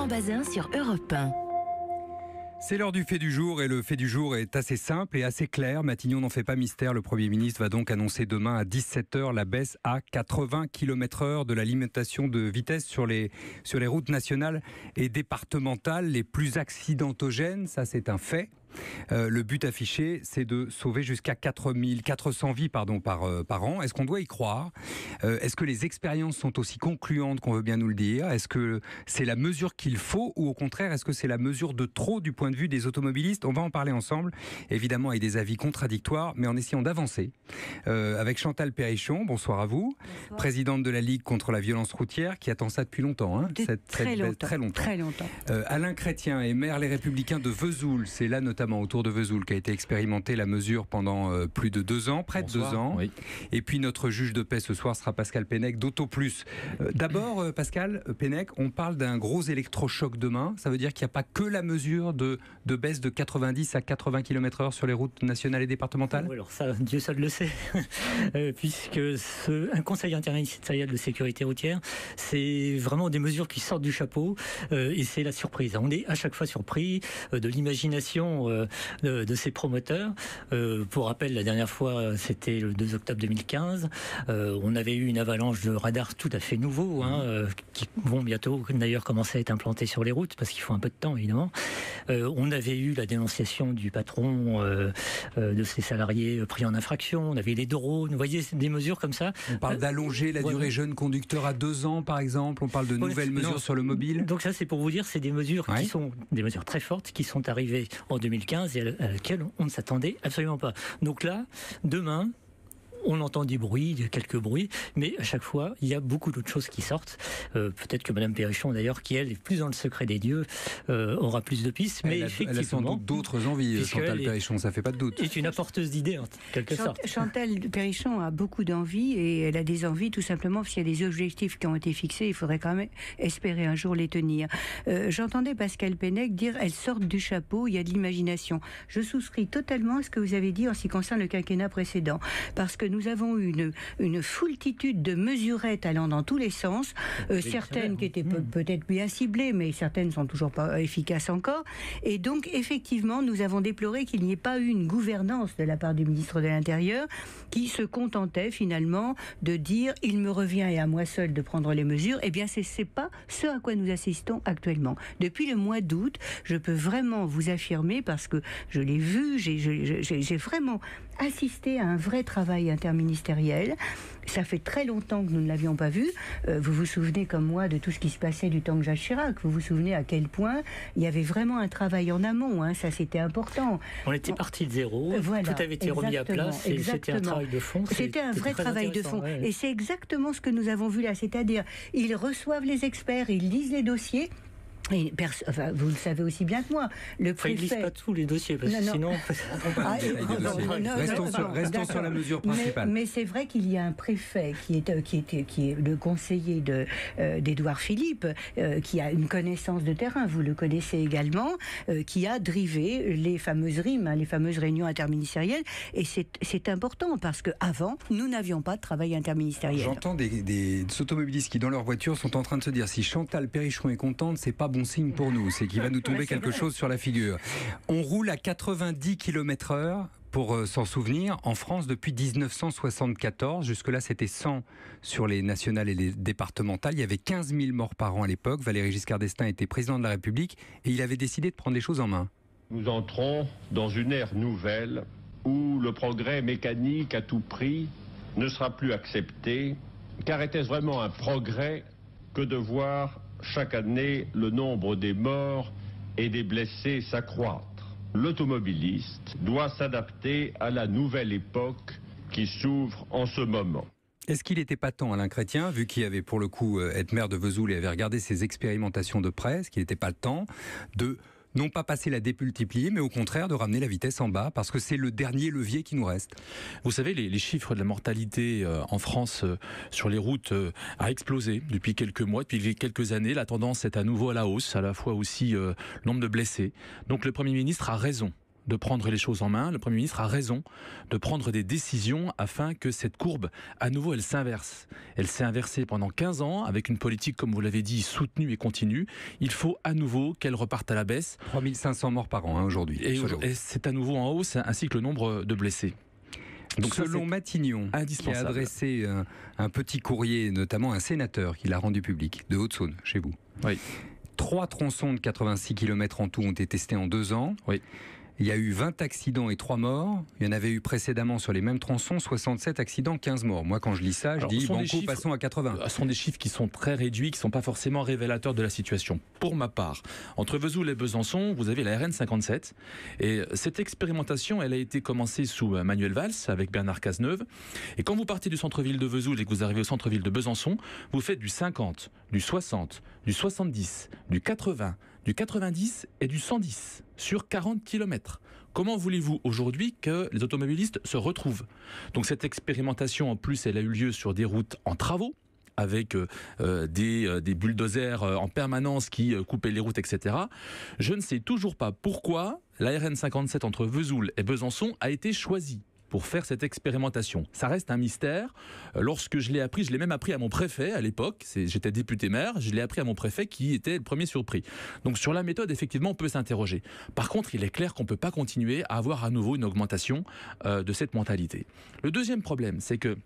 Florent Bazin sur Europe 1. C'est l'heure du fait du jour et le fait du jour est assez simple et assez clair. Matignon n'en fait pas mystère. Le Premier ministre va donc annoncer demain à 17h la baisse à 80 km/h de la limitation de vitesse sur les routes nationales et départementales les plus accidentogènes. Ça, c'est un fait. Le but affiché, c'est de sauver jusqu'à 400 vies par an. Est-ce qu'on doit y croire ? Est-ce que les expériences sont aussi concluantes qu'on veut bien nous le dire ? Est-ce que c'est la mesure qu'il faut ou au contraire, est-ce que c'est la mesure de trop du point de vue des automobilistes ? On va en parler ensemble, évidemment avec des avis contradictoires, mais en essayant d'avancer. Avec Chantal Perrichon, bonsoir à vous. Bonsoir. Présidente de la Ligue contre la violence routière, qui attend ça depuis longtemps. Très longtemps. Alain Chrétien est maire Les Républicains de Vesoul. C'est là notamment autour de Vesoul qu'a été expérimentée la mesure pendant plus de 2 ans, près de 2 ans. Oui. Et puis notre juge de paix ce soir sera Pascal Pennec d'Auto Plus. D'abord, Pascal Pennec, on parle d'un gros électrochoc demain. Ça veut dire qu'il n'y a pas que la mesure de baisse de 90 à 80 km/h sur les routes nationales et départementales ? Alors ça, Dieu seul le sait, puisque un conseil interministériel de sécurité routière, c'est vraiment des mesures qui sortent du chapeau et c'est la surprise. On est à chaque fois surpris de l'imagination de ces promoteurs. Pour rappel, la dernière fois, c'était le 2 octobre 2015. On avait eu une avalanche de radars tout à fait nouveaux, qui vont bientôt d'ailleurs commencer à être implantés sur les routes, parce qu'il faut un peu de temps, évidemment. On avait eu la dénonciation du patron de ses salariés pris en infraction. On avait les drones. Vous voyez, des mesures comme ça. On parle d'allonger la durée jeune conducteur à 2 ans, par exemple. On parle de nouvelles mesures sur le mobile. Donc ça, c'est pour vous dire, c'est des mesures qui sont des mesures très fortes, qui sont arrivées en 2015 et à laquelle on ne s'attendait absolument pas. Donc là, demain, on entend des bruits, quelques bruits, mais à chaque fois, il y a beaucoup d'autres choses qui sortent. Peut-être que Mme Perrichon, d'ailleurs, qui elle est plus dans le secret des dieux, aura plus de pistes. Mais elle a sans doute d'autres envies, Chantal Perrichon, ça ne fait pas de doute. C'est une apporteuse d'idées, en quelque sorte. Chantal Perrichon a beaucoup d'envies, et elle a des envies tout simplement parce qu'il y a des objectifs qui ont été fixés. Il faudrait quand même espérer un jour les tenir. J'entendais Pascal Pennec dire elles sortent du chapeau, il y a de l'imagination. Je souscris totalement à ce que vous avez dit en ce qui concerne le quinquennat précédent, parce que nous avons eu une foultitude de mesurettes allant dans tous les sens, certaines qui étaient peut-être bien ciblées, mais certaines ne sont toujours pas efficaces encore. Et donc, effectivement, nous avons déploré qu'il n'y ait pas eu une gouvernance de la part du ministre de l'Intérieur qui se contentait finalement de dire « il me revient et à moi seul de prendre les mesures ». Eh bien, c'est pas ce à quoi nous assistons actuellement. Depuis le mois d'août, je peux vraiment vous affirmer, parce que je l'ai vu, j'ai vraiment assisté à un vrai travail interministériel. Ça fait très longtemps que nous ne l'avions pas vu. Vous vous souvenez comme moi de tout ce qui se passait du temps de Jacques Chirac. Vous vous souvenez à quel point il y avait vraiment un travail en amont. Ça, c'était important. On était parti de zéro. Voilà, tout avait été remis à place. Et c'était un travail de fond. C'était un vrai travail de fond. Ouais. Et c'est exactement ce que nous avons vu là. C'est-à-dire, ils reçoivent les experts, ils lisent les dossiers. Et vous le savez aussi bien que moi. Le préfet... Ils ne lisent pas tous les dossiers, parce que sinon... Restons sur la mesure principale. Mais c'est vrai qu'il y a un préfet qui est le conseiller d'Édouard Philippe, qui a une connaissance de terrain, vous le connaissez également, qui a drivé les fameuses RIM, les fameuses réunions interministérielles. Et c'est important, parce qu'avant, nous n'avions pas de travail interministériel. J'entends des automobilistes qui, dans leur voiture, sont en train de se dire, si Chantal Perrichon est contente, c'est pas bon signe pour nous, c'est qu'il va nous tomber quelque chose sur la figure. On roule à 90 km/h pour s'en souvenir en France depuis 1974. Jusque-là, c'était 100 sur les nationales et les départementales. Il y avait 15 000 morts par an à l'époque. Valéry Giscard d'Estaing était président de la République et il avait décidé de prendre les choses en main. Nous entrons dans une ère nouvelle où le progrès mécanique à tout prix ne sera plus accepté. Car était-ce vraiment un progrès que de voir chaque année le nombre des morts et des blessés s'accroître? L'automobiliste doit s'adapter à la nouvelle époque qui s'ouvre en ce moment. Est-ce qu'il n'était pas temps, Alain Chrétien, vu qu'il avait pour le coup être maire de Vesoul et avait regardé ses expérimentations de près, est-ce qu'il n'était pas le temps de non pas passer la démultiplier, mais au contraire de ramener la vitesse en bas, parce que c'est le dernier levier qui nous reste? Vous savez, les chiffres de la mortalité en France sur les routes a explosé depuis quelques mois, depuis quelques années. La tendance est à nouveau à la hausse, à la fois aussi le nombre de blessés. Donc le Premier ministre a raison de prendre les choses en main. Le Premier ministre a raison de prendre des décisions afin que cette courbe, à nouveau, elle s'inverse. Elle s'est inversée pendant 15 ans avec une politique, comme vous l'avez dit, soutenue et continue. Il faut à nouveau qu'elle reparte à la baisse. 3500 morts par an aujourd'hui. Et c'est à nouveau en hausse, ainsi que le nombre de blessés. Donc selon Matignon, qui a adressé un petit courrier, notamment un sénateur qui l'a rendu public, de Haute-Saône, chez vous. Oui. 3 tronçons de 86 km en tout ont été testés en 2 ans. Oui. Il y a eu 20 accidents et 3 morts. Il y en avait eu précédemment sur les mêmes tronçons, 67 accidents, 15 morts. Moi, quand je lis ça, je dis, banco, passons à 80. Ce sont des chiffres qui sont très réduits, qui ne sont pas forcément révélateurs de la situation. Pour ma part, entre Vesoul et Besançon, vous avez la RN 57. Et cette expérimentation, elle a été commencée sous Manuel Valls, avec Bernard Cazeneuve. Et quand vous partez du centre-ville de Vesoul et que vous arrivez au centre-ville de Besançon, vous faites du 50, du 60, du 70, du 80, du 90 et du 110 sur 40 km. Comment voulez-vous aujourd'hui que les automobilistes se retrouvent? Donc cette expérimentation, en plus, elle a eu lieu sur des routes en travaux, avec des bulldozers en permanence qui coupaient les routes, etc. Je ne sais toujours pas pourquoi la RN 57 entre Vesoul et Besançon a été choisie pour faire cette expérimentation. Ça reste un mystère. Lorsque je l'ai appris, je l'ai même appris à mon préfet à l'époque, j'étais député maire, je l'ai appris à mon préfet qui était le premier surpris. Donc sur la méthode, effectivement, on peut s'interroger. Par contre, il est clair qu'on ne peut pas continuer à avoir à nouveau une augmentation de cette mentalité. Le deuxième problème, c'est que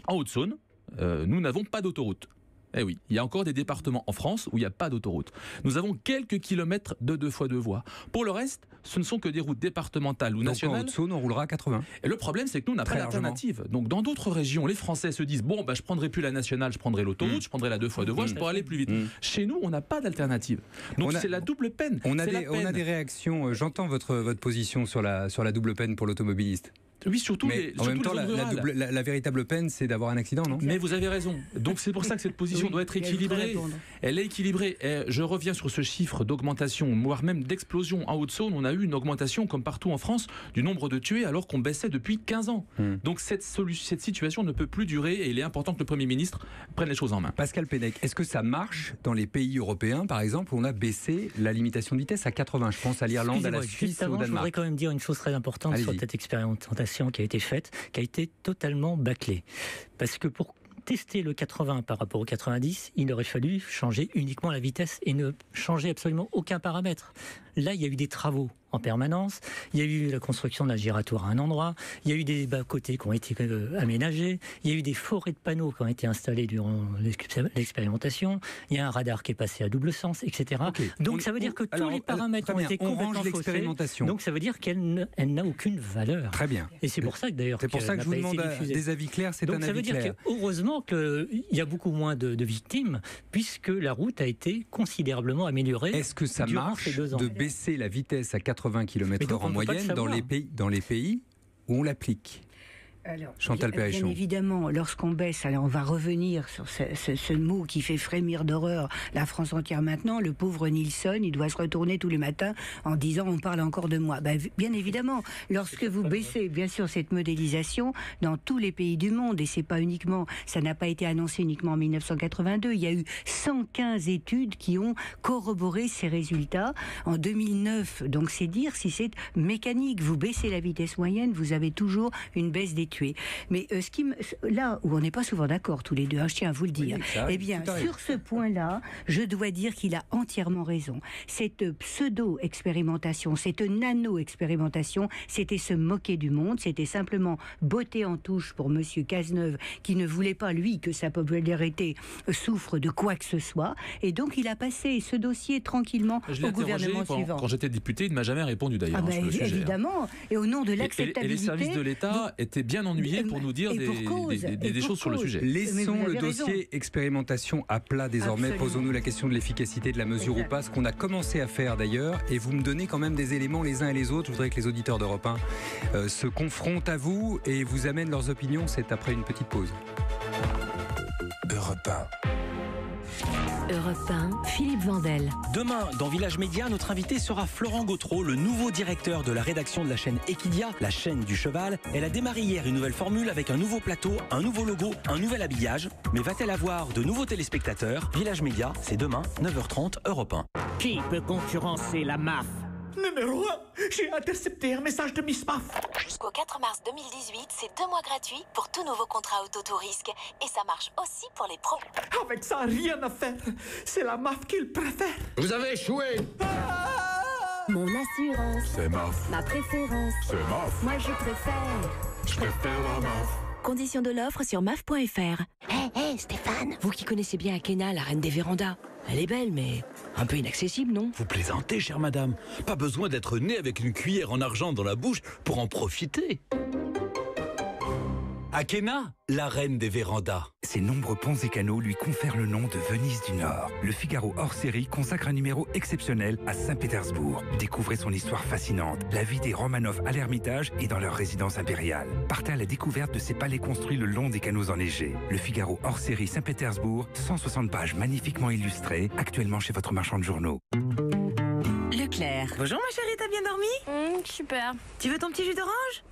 en Haute-Saône, nous n'avons pas d'autoroute. Eh oui, il y a encore des départements en France où il n'y a pas d'autoroute. Nous avons quelques kilomètres de 2x2 voies. Pour le reste, ce ne sont que des routes départementales ou nationales. Donc en Haute-Saône, on roulera à 80. Et le problème, c'est que nous, on n'a pas d'alternative. Donc dans d'autres régions, les Français se disent, bon, je prendrai plus la nationale, je prendrai l'autoroute, je prendrai la 2x2 voies, je pourrai aller plus vite. Chez nous, on n'a pas d'alternative. Donc c'est la double peine. On a des réactions, j'entends votre position sur la double peine pour l'automobiliste. Oui, surtout mais en même temps, la véritable peine, c'est d'avoir un accident, non? Mais vous avez raison. Donc c'est pour ça que cette position doit être équilibrée. Elle est équilibrée. Et je reviens sur ce chiffre d'augmentation, voire même d'explosion. En Haute-Saône, on a eu une augmentation, comme partout en France, du nombre de tués alors qu'on baissait depuis 15 ans. Donc cette situation ne peut plus durer et il est important que le Premier ministre prenne les choses en main. Pascal Pennec, est-ce que ça marche dans les pays européens, par exemple, où on a baissé la limitation de vitesse à 80? Je pense à l'Irlande, à la Suisse, au Danemark. Je voudrais quand même dire une chose très importante sur cette expérimentation qui a été faite, qui a été totalement bâclée. Parce que pour tester le 80 par rapport au 90, il aurait fallu changer uniquement la vitesse et ne changer absolument aucun paramètre. Là, il y a eu des travaux en permanence, il y a eu la construction d'un giratoire à un endroit, il y a eu des bas-côtés qui ont été aménagés, il y a eu des forêts de panneaux qui ont été installés durant l'expérimentation, il y a un radar qui est passé à double sens, etc. Okay. Donc ça veut dire que tous les paramètres ont été complètement faussés, donc ça veut dire qu'elle n'a aucune valeur. Très bien. Et c'est pour ça que d'ailleurs... C'est pour ça que je vous demande des avis clairs, c'est un avis clair. Donc ça veut dire qu'heureusement qu'il y a beaucoup moins de victimes, puisque la route a été considérablement améliorée. Est-ce que ça marche de baisser la vitesse à 80 km/h en moyenne dans les pays où on l'applique? Alors, Chantal Perrichon. Bien évidemment, lorsqu'on baisse, alors on va revenir sur ce mot qui fait frémir d'horreur la France entière maintenant, le pauvre Nilsson, il doit se retourner tous les matins en disant on parle encore de moi. Bien évidemment, lorsque vous baissez bien sûr cette modélisation dans tous les pays du monde, et c'est pas uniquement, ça n'a pas été annoncé uniquement en 1982, il y a eu 115 études qui ont corroboré ces résultats en 2009. Donc c'est dire si c'est mécanique, vous baissez la vitesse moyenne, vous avez toujours une baisse des tués. Mais là où on n'est pas souvent d'accord tous les deux, je tiens à vous le dire, eh bien, sur ce point-là, je dois dire qu'il a entièrement raison. Cette pseudo-expérimentation, cette nano-expérimentation, c'était se moquer du monde, c'était simplement botter en touche pour Monsieur Cazeneuve, qui ne voulait pas, lui, que sa popularité souffre de quoi que ce soit, et donc il a passé ce dossier tranquillement au gouvernement suivant. Quand j'étais député, il ne m'a jamais répondu d'ailleurs sur le sujet. Évidemment, et au nom de l'acceptabilité... Et les services de l'État étaient bien ennuyés pour nous dire des choses sur le sujet. Laissons le dossier expérimentation à plat désormais. Posons-nous la question de l'efficacité de la mesure ou pas, ce qu'on a commencé à faire d'ailleurs, et vous me donnez quand même des éléments les uns et les autres. Je voudrais que les auditeurs d'Europe 1 se confrontent à vous et vous amènent leurs opinions. C'est après une petite pause. Europe 1. Europe 1, Philippe Vandel. Demain, dans Village Média, notre invité sera Florent Gautreau, le nouveau directeur de la rédaction de la chaîne Equidia, la chaîne du cheval. Elle a démarré hier une nouvelle formule avec un nouveau plateau, un nouveau logo, un nouvel habillage. Mais va-t-elle avoir de nouveaux téléspectateurs? Village Média, c'est demain, 9h30, Europe 1. Qui peut concurrencer la MAF? Numéro 1, j'ai intercepté un message de Miss Muff. Jusqu'au 4 mars 2018, c'est 2 mois gratuits pour tout nouveau contrat auto-risque. Et ça marche aussi pour les pros. Avec ça, rien à faire. C'est la MAF qu'il préfère. Vous avez échoué. Mon assurance, C'est MAF. ma préférence. C'est MAF. Moi je préfère. Je préfère la MAF. Conditions de l'offre sur maf.fr. Hé, Stéphane, vous qui connaissez bien Akena, la reine des vérandas. Elle est belle, mais un peu inaccessible, non? Vous plaisantez, chère madame. Pas besoin d'être né avec une cuillère en argent dans la bouche pour en profiter. Akena, la reine des vérandas. Ses nombreux ponts et canaux lui confèrent le nom de Venise du Nord. Le Figaro hors série consacre un numéro exceptionnel à Saint-Pétersbourg. Découvrez son histoire fascinante, la vie des Romanov à l'Ermitage et dans leur résidence impériale. Partez à la découverte de ces palais construits le long des canaux enneigés. Le Figaro hors série Saint-Pétersbourg, 160 pages magnifiquement illustrées, actuellement chez votre marchand de journaux. Leclerc. Bonjour ma chérie, t'as bien dormi? Super. Tu veux ton petit jus d'orange?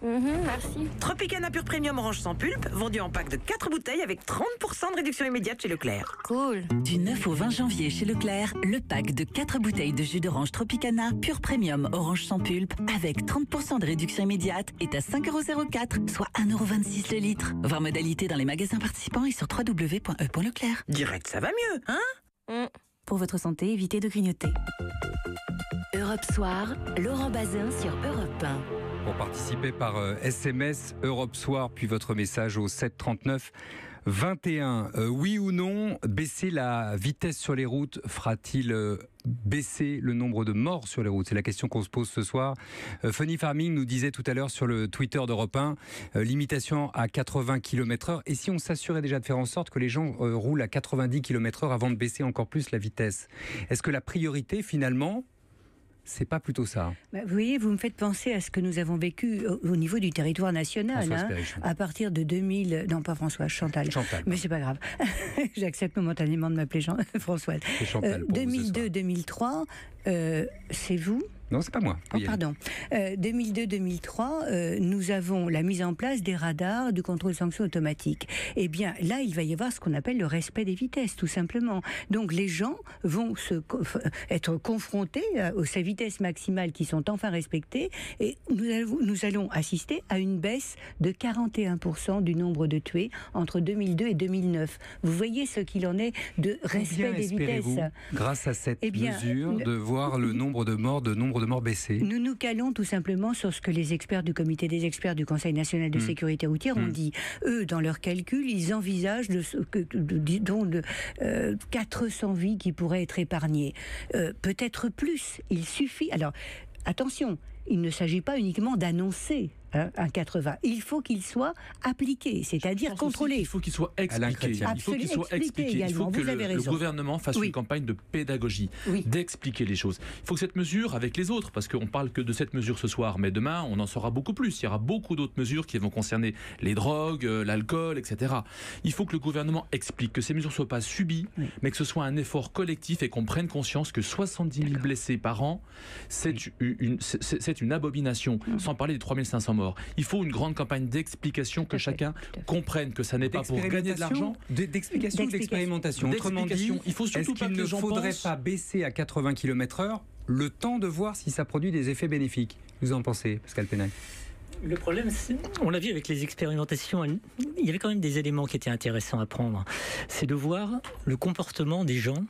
Merci. Tropicana Pure Premium Orange sans pulpe, vendu en pack de 4 bouteilles avec 30% de réduction immédiate chez Leclerc. Cool. Du 9 au 20 janvier chez Leclerc, le pack de 4 bouteilles de jus d'orange Tropicana Pure Premium Orange sans pulpe avec 30% de réduction immédiate est à 5,04 €, soit 1,26 € le litre. Voir modalité dans les magasins participants et sur www.e.leclerc. Direct, ça va mieux, hein? Pour votre santé, évitez de grignoter. Europe Soir, Laurent Bazin sur Europe 1. Pour participer par SMS Europe Soir, puis votre message au 739 21. Oui ou non, baisser la vitesse sur les routes fera-t-il baisser le nombre de morts sur les routes? C'est la question qu'on se pose ce soir. Funny Farming nous disait tout à l'heure sur le Twitter d'Europe 1, limitation à 80 km/h. Et si on s'assurait déjà de faire en sorte que les gens roulent à 90 km/h avant de baisser encore plus la vitesse? Est-ce que la priorité finalement, c'est pas plutôt ça? Vous voyez, vous me faites penser à ce que nous avons vécu au niveau du territoire national. À partir de 2000... Non, pas Françoise, Chantal. Mais c'est pas grave. J'accepte momentanément de m'appeler Françoise. 2002-2003, c'est vous? Non, c'est pas moi. Oh, pardon. 2002-2003, nous avons la mise en place des radars du contrôle sanction automatique. Eh bien, là, il va y avoir ce qu'on appelle le respect des vitesses, tout simplement. Donc, les gens vont être confrontés aux vitesses maximales qui sont enfin respectées, et nous allons assister à une baisse de 41% du nombre de tués entre 2002 et 2009. Vous voyez ce qu'il en est de respect des vitesses. Grâce à cette mesure, de voir le nombre de morts baisser? Nous nous calons tout simplement sur ce que les experts du comité des experts du Conseil national de sécurité routière ont dit. Eux, dans leurs calculs, ils envisagent 400 vies qui pourraient être épargnées. Peut-être plus. Il suffit... Alors, attention, il ne s'agit pas uniquement d'annoncer un 80. Il faut qu'il soit appliqué, c'est-à-dire contrôlé. Il faut qu'il soit expliqué. Il faut qu'il soit expliqué. Il faut que le gouvernement fasse une campagne de pédagogie, d'expliquer les choses. Il faut que cette mesure, avec les autres, parce qu'on parle que de cette mesure ce soir, mais demain, on en saura beaucoup plus. Il y aura beaucoup d'autres mesures qui vont concerner les drogues, l'alcool, etc. Il faut que le gouvernement explique que ces mesures ne soient pas subies, mais que ce soit un effort collectif et qu'on prenne conscience que 70 000 blessés par an, c'est une abomination, sans parler des 3500 morts. Il faut une grande campagne d'explication, que chacun comprenne que ça n'est pas pour gagner de l'argent. D'explication ou d'expérimentation? Autrement dit, il faut surtout est-ce qu'il ne faudrait pas baisser à 80 km/h le temps de voir si ça produit des effets bénéfiques? Vous en pensez, Pascal Penel? Le problème, on l'a vu avec les expérimentations, il y avait quand même des éléments qui étaient intéressants à prendre. C'est de voir le comportement des gens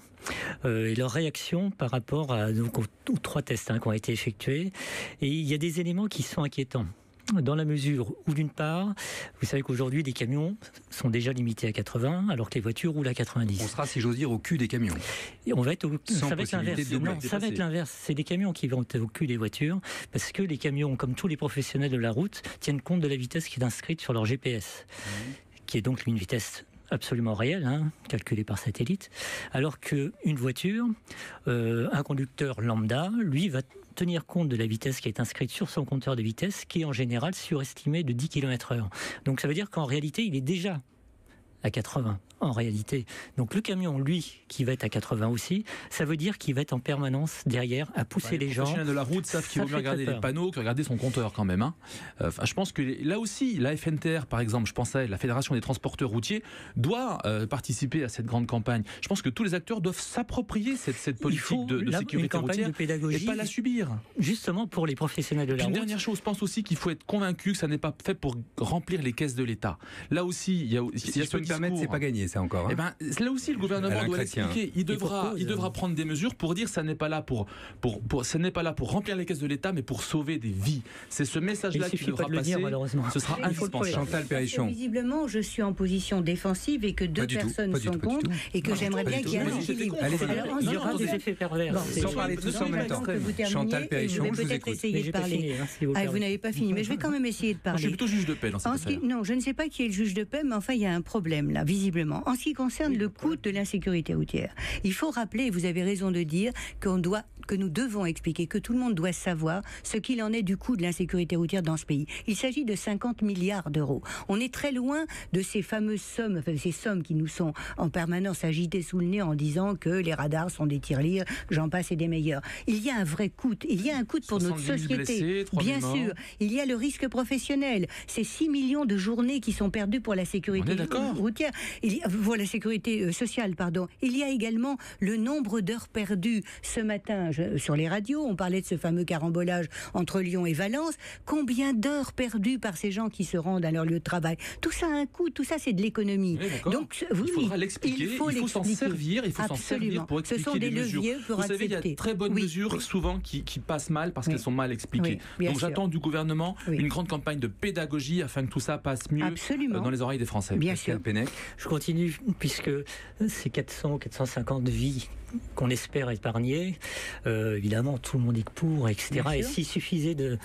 et leur réaction par rapport aux 3 tests qui ont été effectués. Et il y a des éléments qui sont inquiétants. Dans la mesure où, d'une part, vous savez qu'aujourd'hui, les camions sont déjà limités à 80, alors que les voitures roulent à 90. On sera, si j'ose dire, au cul des camions. Et on va être ça va être l'inverse. Non, ça va être l'inverse. C'est les camions qui vont être au cul des voitures, parce que les camions, comme tous les professionnels de la route, tiennent compte de la vitesse qui est inscrite sur leur GPS, qui est donc une vitesse absolument réelle, calculée par satellite, alors qu'une voiture, un conducteur lambda, lui, va tenir compte de la vitesse qui est inscrite sur son compteur de vitesse, qui est en général surestimé de 10 km/h. Donc ça veut dire qu'en réalité, il est déjà à 80 en réalité. Donc le camion, lui, qui va être à 80 aussi, ça veut dire qu'il va être en permanence derrière à pousser les gens. Les professionnels de la route savent qu'il vaut mieux regarder les panneaux que regarder son compteur quand même. Hein. Je pense que là aussi, la FNTR par exemple, je pensais, la Fédération des transporteurs routiers, doit participer à cette grande campagne. Je pense que tous les acteurs doivent s'approprier cette politique de sécurité routière et pas la subir. Justement pour les professionnels de la route. Une dernière chose, je pense aussi qu'il faut être convaincu que ça n'est pas fait pour remplir les caisses de l'État. Là aussi, il y a si je peux me permettre, c'est pas gagné ça encore. Hein. Eh ben, là aussi, le gouvernement doit l'expliquer. Il devra prendre des mesures pour dire que ça n'est pas là pour remplir les caisses de l'État, mais pour sauver des vies. C'est ce message-là qui devra passer. Ce sera indispensable. Chantal Perrichon. Visiblement, je suis en position défensive et que deux personnes sont contre et que j'aimerais bien qu'il y ait un équilibre. Il y aura des effets pervers. Sans parler tous en même temps. Chantal Perrichon, je vous écoute. Essayer de parler. Vous n'avez pas fini, mais je vais quand même essayer de parler. Je suis plutôt juge de paix dans cette affaire. Non, je ne sais pas qui est le juge de paix, mais enfin, il y a un problème là, visiblement. En ce qui concerne le coût de l'insécurité routière, il faut rappeler, et vous avez raison de dire, que nous devons expliquer, que tout le monde doit savoir ce qu'il en est du coût de l'insécurité routière dans ce pays. Il s'agit de 50 milliards d'euros. On est très loin de ces fameuses sommes, ces sommes qui nous sont en permanence agitées sous le nez en disant que les radars sont des tirelires, j'en passe et des meilleurs. Il y a un vrai coût. Il y a un coût pour notre société. Blessés, bien sûr. Il y a le risque professionnel. C'est 6 millions de journées qui sont perdues pour la sécurité routière. Pour la sécurité sociale, pardon. Il y a également le nombre d'heures perdues. Ce matin, sur les radios, on parlait de ce fameux carambolage entre Lyon et Valence. Combien d'heures perdues par ces gens qui se rendent à leur lieu de travail? Tout ça a un coût, tout ça c'est de l'économie. Donc, il faudra l'expliquer, il faut s'en servir, il faut s'en servir pour expliquer ce sont des mesures. leviers pour Vous savez, il y a de très bonnes mesures souvent qui passent mal parce qu'elles sont mal expliquées. Donc j'attends du gouvernement une grande campagne de pédagogie afin que tout ça passe mieux dans les oreilles des Français. Bien sûr. Je continue puisque ces 450 vies qu'on espère épargner, évidemment tout le monde est pour, etc. Et s'il suffisait de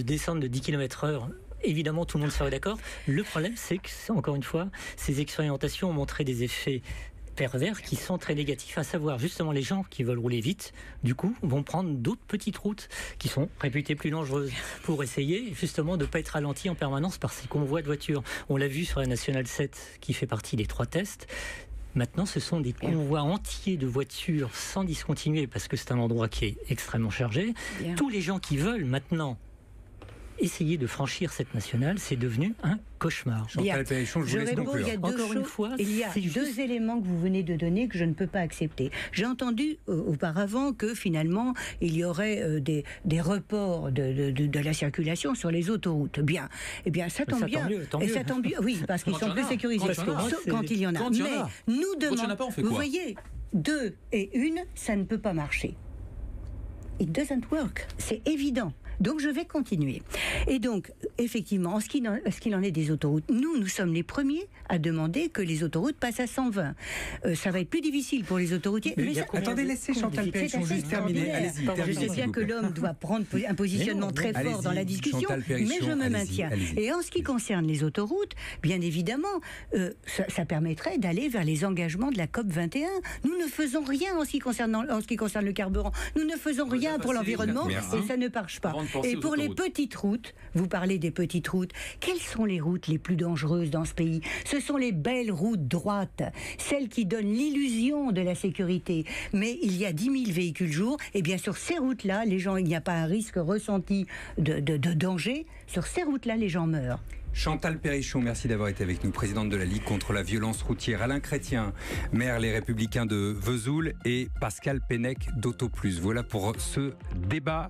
descendre de 10 km/h, évidemment tout le monde serait d'accord. Le problème c'est que, encore une fois, ces expérimentations ont montré des effets pervers qui sont très négatifs, à savoir justement les gens qui veulent rouler vite, du coup, vont prendre d'autres petites routes qui sont réputées plus dangereuses pour essayer justement de ne pas être ralentis en permanence par ces convois de voitures. On l'a vu sur la Nationale 7 qui fait partie des 3 tests. Maintenant, ce sont des convois entiers de voitures sans discontinuer parce que c'est un endroit qui est extrêmement chargé. Bien. Tous les gens qui veulent maintenant essayer de franchir cette nationale, c'est devenu un cauchemar. Chantal Perrichon, je vous laisse conclure. Il y a deux éléments que vous venez de donner que je ne peux pas accepter. J'ai entendu auparavant que finalement il y aurait des reports de la circulation sur les autoroutes. Bien, eh bien ça tombe bien. Tant mieux. Et ça tombe bien. Oui, parce qu'ils sont plus sécurisés. Quand il y en a. Mais nous demandons. Vous voyez, 2 et 1, ça ne peut pas marcher. It doesn't work. C'est évident. Donc je vais continuer. Et donc, effectivement, en ce qu'il en est des autoroutes, nous sommes les premiers à demander que les autoroutes passent à 120. Ça va être plus difficile pour les autoroutiers. Attendez, laissez Chantal Perrichon juste terminer. Allez-y, je sais bien que l'homme doit prendre un positionnement très fort dans la discussion, mais je me maintiens. Et en ce qui concerne les autoroutes, bien évidemment, ça permettrait d'aller vers les engagements de la COP 21. Nous ne faisons rien en ce qui concerne le carburant. Nous ne faisons rien pour l'environnement et ça ne marche pas. Et pour les petites routes, vous parlez des petites routes, quelles sont les routes les plus dangereuses dans ce pays? Ce sont les belles routes droites, celles qui donnent l'illusion de la sécurité. Mais il y a 10 000 véhicules jour, et bien sur ces routes-là, il n'y a pas un risque ressenti de danger. Sur ces routes-là, les gens meurent. Chantal Perrichon, merci d'avoir été avec nous, présidente de la Ligue contre la violence routière. Alain Chrétien, maire Les Républicains de Vesoul, et Pascal Pennec d'Auto Plus. Voilà pour ce débat.